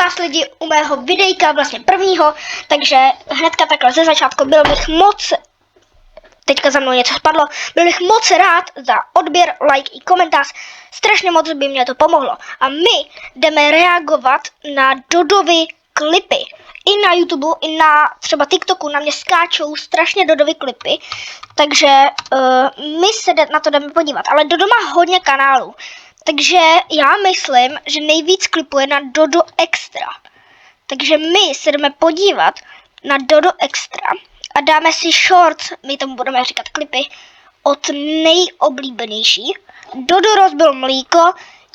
vás lidi u mého videjka, vlastně prvního, takže hnedka takhle ze začátku byl bych moc, teďka za mnou něco spadlo, byl bych moc rád za odběr, like i komentář, strašně moc by mě to pomohlo. A my jdeme reagovat na Dodovy klipy. I na YouTube, i na třeba TikToku na mě skáčou strašně Dodovy klipy, takže my se na to jdeme podívat, ale Dodo má hodně kanálů. Takže já myslím, že nejvíc klipů je na Dodo Extra. Takže my se jdeme podívat na Dodo Extra a dáme si shorts, my tomu budeme říkat klipy, od nejoblíbenější. Dodo rozbil mlíko,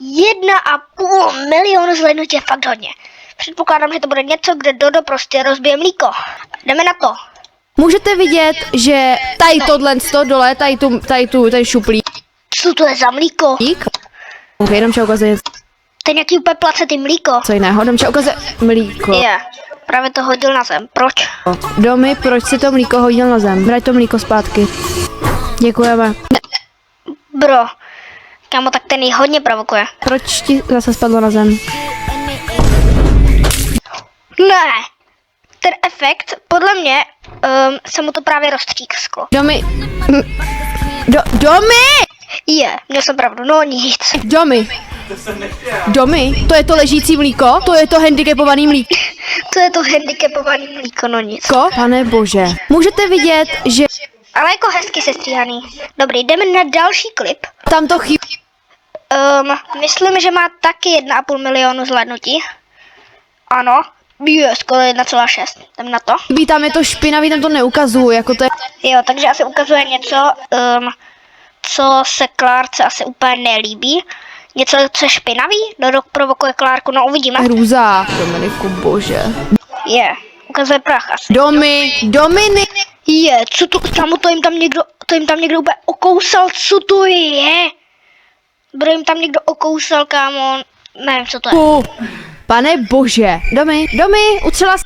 1,5 milionu zhlédnutí je fakt hodně. Předpokládám, že to bude něco, kde Dodo prostě rozbije mlíko. Jdeme na to. Můžete vidět, že tady tohle dole, tady šuplík. Co to je za mlíko? Jenom čau ukazuje To je nějaký úplně placetý mlíko. co jiného, jenom čau ukazuje mlíko. Je, právě to hodil na zem. Proč? Domy, proč si to mlíko hodil na zem? Vrať to mlíko zpátky. Děkujeme. Bro, kámo, tak ten ji hodně provokuje. Proč ti zase spadlo na zem? Ne, ten efekt, podle mě, se mu to právě rozstřík sklo. Domy. Domy! Je, měl jsem pravdu, no nic. Domy, to je to ležící mlíko? To je to handicapovaný mlíko? To je to handicapovaný mlíko, no nic. Pane bože. Můžete vidět, že Ale jako hezky sestříhaný. Dobrý, jdeme na další klip. tam to chybí. Myslím, že má taky 1,5 milionu zhlédnutí. Ano, je skoro 1,6. Jdem na to. Tam je to špinavý, tam to neukazuju, jako to je... Jo, takže asi ukazuje něco, co se Klárce asi úplně nelíbí. Něco, co je špinavý? Dodo provokuje Klárku, no uvidíme. Hrůza. Dominiku, bože. Je, ukazuje prach asi. Dominy. Je, co to, kámo, to jim tam někdo úplně okousal, co to je? Bro, jim tam někdo okousal, kámo, nevím, co to je. Pane bože. Domy, utřela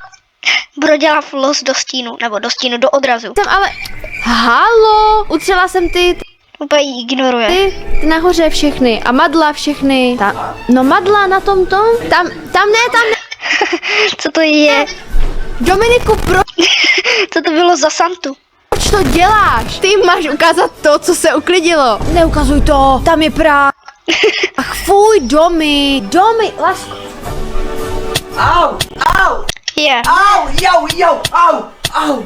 Bro dělá floss do stínu, nebo do stínu, do odrazu. jsem, ale... Halo, utřela jsem ty Úplně ji ignoruje. ty nahoře všechny a madla všechny. No madla na tomto? Tam ne. Co to je? Dominiku, Co to bylo za Santu? proč to děláš? Ty máš ukázat to, co se uklidilo. Neukazuj to, tam je prach. Ach, fuj, domy, lasko. Au! Je. Au! Jau! Au!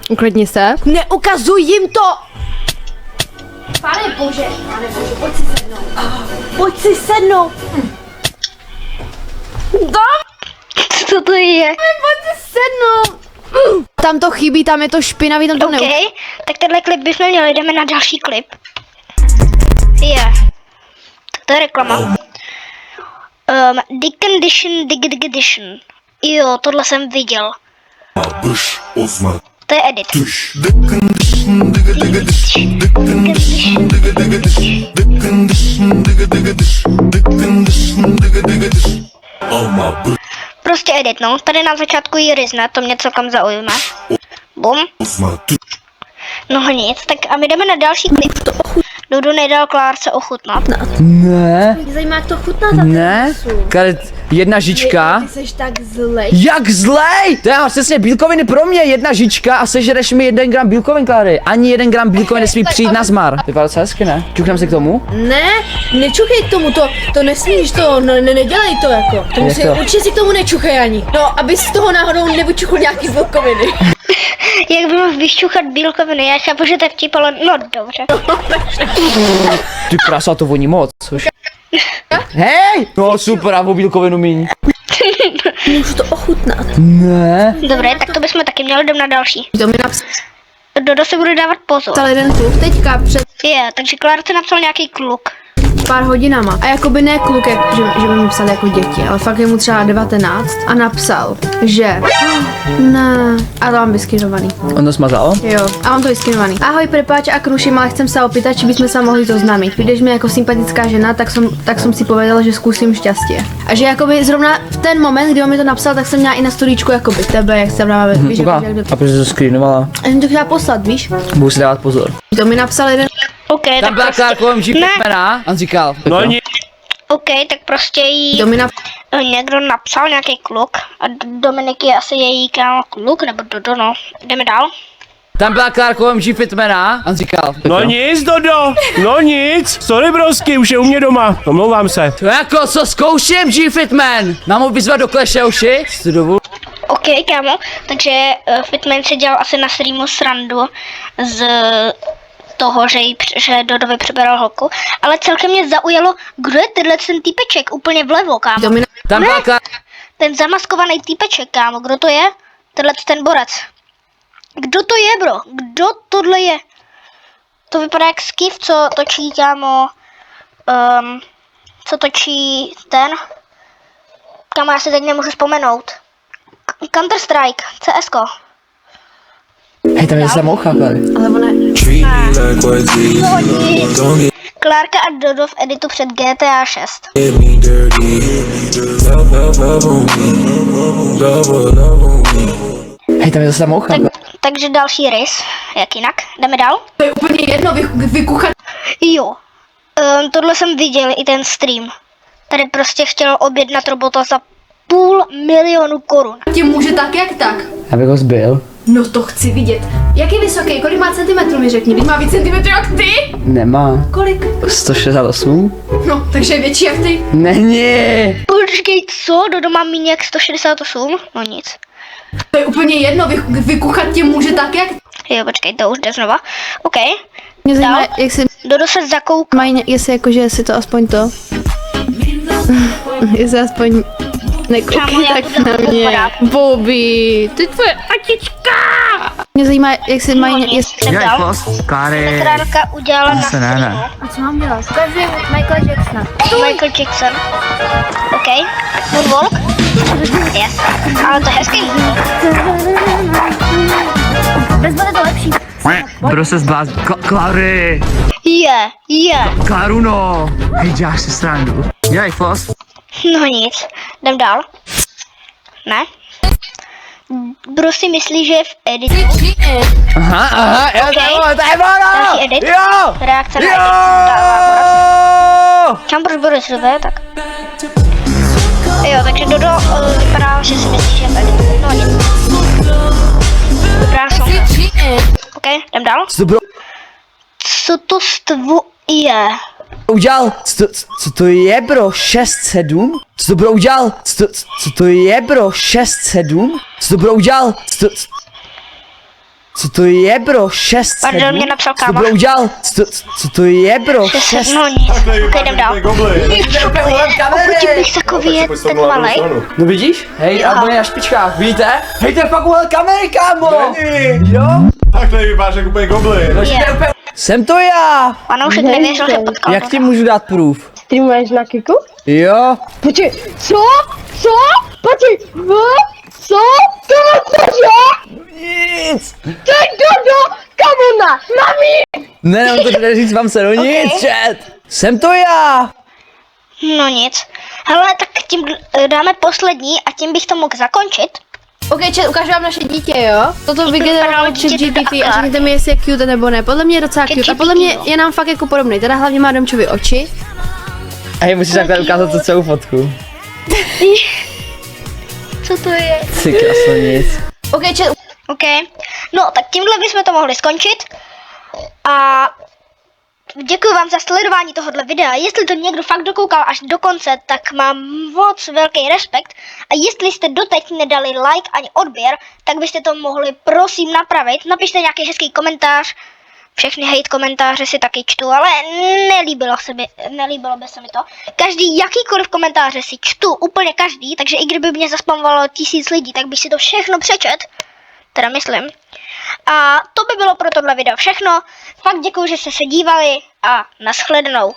Uklidni se. Neukazuj jim to. Pane bože, pojď si sednout. Co to je? Pojď si sednout. Tam to chybí, tam je to špinavý, tam to OK, tak tenhle klip bychom měli, jdeme na další klip. Je. Tak to je reklama. Dick Edition. Jo, tohle jsem viděl. To je edit. Prostě edit, no. Tady na začátku ji ryzne, to mě celkem zaujme. Bum. No nic, tak a my jdeme na další klip. Dodo nedal Klárce ochutnat. Ne, Mě zajímá, jak to chutná ne, Karet, jedna žička. Ty seš tak zlej. Jak zlej! To je přesně bílkoviny pro mě, jedna žička a sežereš mi 1 gram bílkovin, Kláry. Ani 1 gram bílkovin nesmí přijít na zmar. Vypadá docela hezky, ne? Čuknám si k tomu? Ne, nečuchej k tomu, to nesmíš, to, nedělej to jako. To musí, to? určitě si k tomu nečuchej ani. No, abys z toho náhodou nevyčuchl nějaký bílkoviny. Jak by mohl vyšťuchat bílkoviny, já chápu, že to je vtip, ale no dobře. Ty krása, to voní moc. Hej! No super, a o bílkovinu míň. Můžu to ochutnat. Ne. Dobré, tak to bychom taky měli, jdem na další. To mi napsal Dodo se bude dávat pozor. jeden kluk teďka před Je, takže Klárce napsal nějaký kluk. pár hodinama. A jakoby ne kluk, že by mi psal jako děti, ale fakt je mu třeba 19 a napsal, že ne. A to mám vyskinovaný. On to smazal? Jo, a mám to vyskinovaný. Ahoj prepáč a kruším, ale chcem se opýtat, či bychom se mohli zoznámit. Přijdeš mi jako sympatická žena, tak jsem si povedala, že zkusím štěstí. A že jakoby zrovna v ten moment, kdy on mi to napsal, tak jsem měla i na storíčku jakoby tebe, jak jsem dávala, víš, jako, jak A proč jsi to screenovala? a jsem to chtěla poslat, víš? Budu si dávat pozor. To mi napsal jeden. OK, Tam tak byla Klárkovým Ne. jména, on říkal. No nic. OK, tak prostě jí Domina někdo napsal, nějaký kluk. A Dominik je asi její kámo kluk, nebo Dodo, no. Jdeme dál. Tam byla Klárka OMG Fitmana. On říkal. No nic, Dodo, no nic. Sorry, brosky, už je u mě doma. Omlouvám se. To jako, co zkouším, G Fitman? Mám ho vyzvat do Clash uši? Si dovol. OK, kámo, takže Fitman si dělal asi na streamu srandu z toho, že Dodovi přiberal holku, ale celkem mě zaujalo, kdo je ten týpeček úplně vlevo, kámo. Domina Tam byla Klárka. Ten zamaskovaný týpeček, kámo, kdo to je? Ten borec. Kdo to je, bro? Kdo tohle je? To vypadá jak Skiv, co točí, kámo, co točí ten? Kámo, já si teď nemůžu vzpomenout. Counter Strike, CSko. Hej, tam je samoucha, Klary. ale ona Klárka a Dodo v editu před GTA 6. Hej, tam je samoucha. Takže další rys, jak jinak. Jdeme dál? to je úplně jedno, vykuchat. Jo. Tohle jsem viděl i ten stream. Tady prostě chtěl objednat robota za 500 000 korun. Tě může tak jak tak. Abych ho zbyl. No to chci vidět. Jak je vysoký? Kolik má centimetrů, mi řekni. Teď má víc centimetrů jak ty? Nemá. Kolik? 168? No, takže je větší jak ty. Není. Počkej, co? Dodo má míň jak 168? No nic. To je úplně jedno, vykuchat tě může tak jak. Jo, počkej, to už jde znova. OK. Mě zajímá, Dál? jak si Dodo se zakouk. mají, jestli jakože, jestli to aspoň to. Jestli aspoň Kámo, nekoukej já tak budu na mě. vypadat. Bobby, ty tvoje atička. Mě zajímá, jak si No mají, nic, jestli... jdem dál. Klary. Králka udělala na Se ne, streamu. ne. A co mám dělat? Ukazuji Michaela Jacksona. Michael Jackson. OK. Moonwalk. Yes. Ale to je hezký. Bez vody to lepší. Bro se zblázn. Klary. Je. Klaruno. Hej, děláš si srandu. Dělej fos. No nic. Jdem dál. Ne? Bro si myslí, že je v editu. Aha, jo, to je ono. Další edit. Jo. Reakce na edit. Jo. Kam proč Boris jde, tak. Jo, takže Dodo vypadá, že si myslí, že je v editu. No nic. Dobrá song. OK, jdem dál. Co to bro Co to je? udělal? Co to je, bro? 6-7? Co to bro udělal? Co to je, bro? 6-7? Co to bro udělal? Co to je, bro? 6-7? Pardon, mě napsal Co to kámo. bro udělal? Co to je, bro? 6? No nic. OK, jdem dál. Pokud bych takový je ten malej. No vidíš? Hej, albo je na špičkách, vidíte? Hej, to je fakt uhled kamery, kámo! Jo? Tak tady vypadáš jako úplně goblin. Je. Jsem to já! Panoušek nevěřil, že potkal. Jak ti můžu dát proof? Streamuješ na Kiku? Jo? Počkej, co? Co? Počkej, co? To cože? Nic! To je Dodo, kamona, mami! Ne, on to jde říct vám se, no nic, chat! Jsem to já! No nic. Hele, tak tím dáme poslední a tím bych to mohl zakončit. OK, chat, ukážu vám naše dítě, jo? Toto vygenerovalo chat dítě GPT a takhle. řekněte mi, jestli je cute nebo ne. Podle mě je docela cute a podle mě je nám fakt jako podobný. Teda hlavně má Domčovi oči. Hej, musíš takhle ukázat tu celou fotku. Co to je? Ty krásno nic. OK, chat, OK. No, tak tímhle bychom to mohli skončit. A děkuji vám za sledování tohohle videa. Jestli to někdo fakt dokoukal až do konce, tak mám moc velký respekt. A jestli jste doteď nedali like ani odběr, tak byste to mohli prosím napravit. Napište nějaký hezký komentář. Všechny hate komentáře si taky čtu, ale nelíbilo by se mi to. Každý jakýkoliv komentáře si čtu, úplně každý, takže i kdyby mě zaspamovalo 1000 lidí, tak bych si to všechno přečet. Teda myslím. A to by bylo pro tohle video všechno. Fakt děkuji, že jste se dívali a nashledanou.